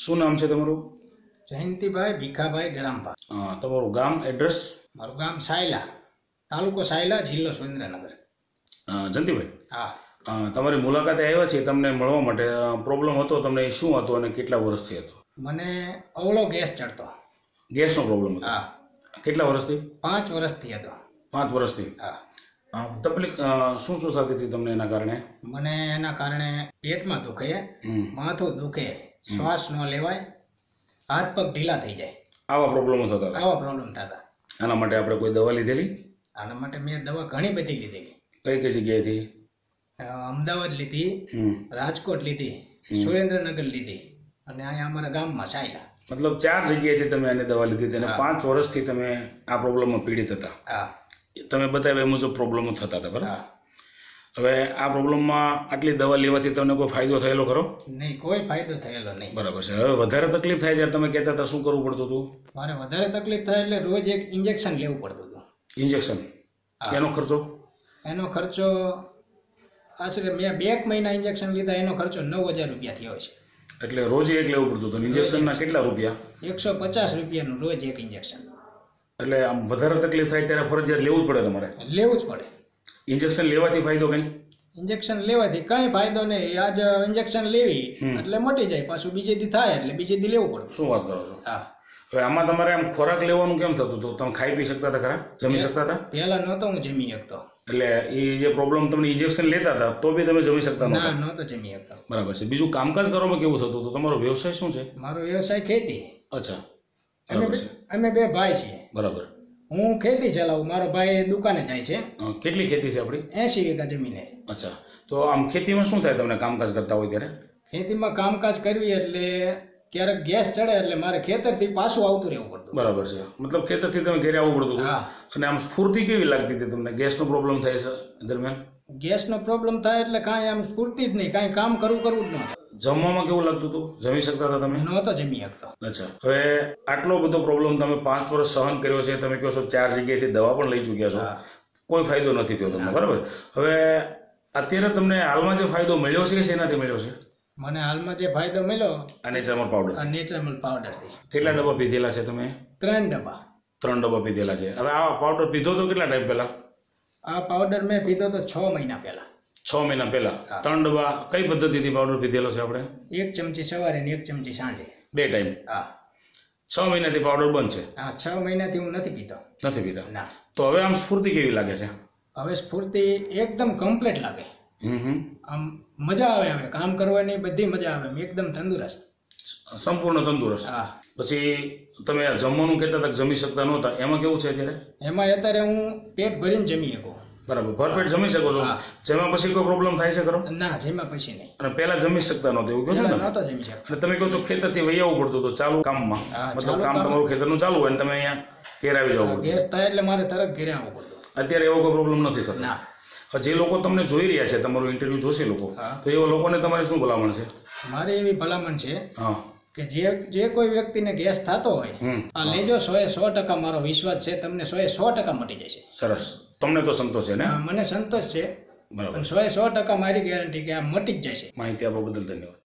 શું નામ છે તમારું? જયંતિભાઈ ભીખાભાઈ ગરામભા. તમારું ગામ, એડ્રેસ? મારું ગામ સાયલા, તાલુકો સાયલા, જિલ્લો સુરેન્દ્રનગર. જયંતિભાઈ, હા, તમારી મુલાકાતે આવ્યા છીએ તમને મળવા માટે. પ્રોબ્લેમ હતો તમને, શું હતો અને કેટલા વર્ષથી હતો? મને અવળો ગેસ ચડતો. ગેસનો પ્રોબ્લેમ હતો? હા. કેટલા વર્ષથી? 5 વર્ષથી હતો. 5 વર્ષથી? હા. તકલીફ શું શું થતી હતી તમને એના કારણે? મને એના કારણે પેટમાં દુખે, માથું દુખે, શ્વાસ ન લેવાય, હાથ પગ ઢીલા થઈ જાય. આવા પ્રોબ્લેમો થતા હતા? આવા પ્રોબ્લેમ થતા. આના માટે આપણે કોઈ દવા લીધેલી? આના માટે મેં દવા ઘણી બધી લીધેલી. કઈ કઈ જગ્યાએથી? અમદાવાદ લીધી, રાજકોટ લીધી, સુરેન્દ્રનગર લીધી અને અહીંયા અમારા ગામમાં સાયલા. મતલબ 4 જગ્યાએથી તમે આની દવા લીધી હતી અને 5 વર્ષથી તમે આ પ્રોબ્લેમમાં પીડિત હતા? હા. તમે બતાવ્યા મુજબ પ્રોબ્લેમો થતા હતા, બરાબર? હવે આ પ્રોબ્લેમમાં આટલી દવા લેવાથી તમને કોઈ ફાયદો થયેલો ખરો? નહીં, કોઈ ફાયદો થયેલો નહીં. બરાબર છે. હવે વધારે તકલીફ થાય ત્યારે તમે કહેતા હતા શું કરવું પડતું હતું? મારે વધારે તકલીફ થાય એટલે રોજ એક ઇન્જેક્શન લેવું પડતું હતું. ઇન્જેક્શન? એનો ખર્ચો? એનો ખર્ચો આશરે મેં 2 મહિના ઇન્જેક્શન લીધા, એનો ખર્ચો 9000 રૂપિયા થયો છે. એટલે રોજ એક લેવું પડતું હતું? ઇન્જેક્શનના કેટલા રૂપિયા? 150 રૂપિયાનું રોજ એક ઇન્જેક્શન. એટલે આમ વધારે તકલીફ થાય ત્યારે ફરજિયાત લેવું જ પડે તમારે? લેવું જ પડે. ઇન્જેક્શન લેવાથી ફાયદો કઈ? ઇન્જેક્શન લેવાથી કઈ ફાયદો નહીં. આજ ઇન્જેક્શન લેવી એટલે મટી જાય, પાછું બીજે દી થાય એટલે બીજે દી લેવું પડે. શું વાત કરો છો? હા. હવે આમાં તમારે આમ ખોરાક લેવાનું કેમ થતું હતું? તમે ખાઈ પી શકતા હતા ખરા? જમી શકતા હતા? પહેલા નહોતો હું જમી શકતો. એટલે એ જે પ્રોબ્લેમ તમને ઇન્જેક્શન લેતા હતા તો બી તમે જમી શકતા ના, નહોતો જમી શકતો. બરાબર છે. બીજું કામકાજ કરવામાં કેવું થતું હતું? તમારો વ્યવસાય શું છે? મારો વ્યવસાય ખેતી. અચ્છા, અમે 2 ભાઈ છીએ. બરાબર. હું ખેતી ચલાવું, મારો ભાઈ દુકાને જાય છે. કેટલી ખેતી છે આપણી? 80 વીઘા જમીન. અચ્છા, તો આમ ખેતીમાં શું થાય તમને કામકાજ કરતા હોય ત્યારે? ખેતીમાં કામકાજ કરવી એટલે ક્યારેક ગેસ ચડે એટલે મારે ખેતરથી પાછું આવતું રહેવું પડતું. બરાબર છે. મતલબ ખેતરથી તમે ઘરે આવવું પડતું હતું. અને આમ સ્ફૂર્તિ કેવી લાગતી હતી તમને? ગેસનો પ્રોબ્લેમ થાય છે દરમિયાન? ગેસનો પ્રોબ્લેમ થાય એટલે કાંઈ આમ સ્ફૂર્તિ જ નહીં, કાંઈ કામ કરવું જ ન. જમવામાં કેવું લાગતું હતું? જમી શકતા હતા તમે? નહોતો જમી શકતો. અચ્છા, હવે આટલો બધો પ્રોબ્લેમ તમે 5 વર્ષ સહન કર્યો છે, તમે કહો છો 4 જગ્યાએથી દવા પણ લઈ ચૂક્યા છો, કોઈ ફાયદો નથી થયો તમને, બરાબર? હવે અત્યારે તમને હાલમાં જે ફાયદો મળ્યો છે કે એનાથી મળ્યો છે? મને હાલમાં જે ફાયદો મળ્યો આ નેચરમોર પાવડર. આ નેચરમોર પાવડરથી. કેટલા ડબ્બા પીધેલા છે તમે? 3 ડબ્બા. 3 ડબ્બા પીધેલા છે. હવે આ પાવડર પીધો તો કેટલા ટાઈમ પહેલા? આ પાવડર મેં પીધો તો 6 મહિના પહેલા. 6 મહિના પહેલા 3 ડબ્બા. કઈ પદ્ધતિથી પાવડર પીધેલો છે આપણે? 1 ચમચી સવારે અને 1 ચમચી સાંજે. 2 ટાઈમ? હા. 6 મહિનાથી પાવડર બંધ છે? હા, 6 મહિનાથી હું નથી પીતો. નથી પીતા? ના. તો હવે આમ સ્ફૂર્તિ કેવી લાગે છે? હવે સ્ફૂર્તિ એકદમ કમ્પ્લીટ લાગે. આમ મજા આવે, હવે કામ કરવાની બધી મજા આવે, એકદમ તંદુરસ્ત, સંપૂર્ણ તંદુરસ્ત. હા. પછી તમે જમવાનું કહેતા હતા જમી શકતા નહોતા, એમાં કેવું છે અત્યારે? એમાં અત્યારે હું પેટ ભરીને જમી શકું. બરાબર, ભરપેટ જમી શકો છો? જેમાં પછી કોઈ પ્રોબ્લેમ થાય છે ખરો? ના, જેમાં પછી નહીં. અને પહેલા જમી શકતા નહોતા એવું કહો છો ને? નહોતો જમી શકતો. અને તમે કહો છો ખેતરથી વહી આવવું પડતું હતું ચાલુ કામમાં, મતલબ કામ તમારું ખેતરનું ચાલુ હોય અને તમે અહીંયા ઘેર આવી જાવ? ગેસ થાય એટલે મારે તરત ઘેરે આવવું પડતું. અત્યારે એવો કોઈ પ્રોબ્લેમ નથી થતો? ના. જે લોકો તમને જોઈ રહ્યા છે, તમારું ઇન્ટરવ્યુ જોશે લોકો, તો એવા લોકોને તમારી શું ભલામણ છે? મારી એવી ભલામણ છે કે જે કોઈ વ્યક્તિને ગેસ થતો હોય આ લેજો. 100% મારો વિશ્વાસ છે, તમને 100% મટી જશે. સરસ. તમને તો સંતોષ છે ને? મને સંતોષ છે. બરાબર. 100% મારી ગેરંટી કે આ મટી જ જશે. માહિતી આપવા બદલ ધન્યવાદ.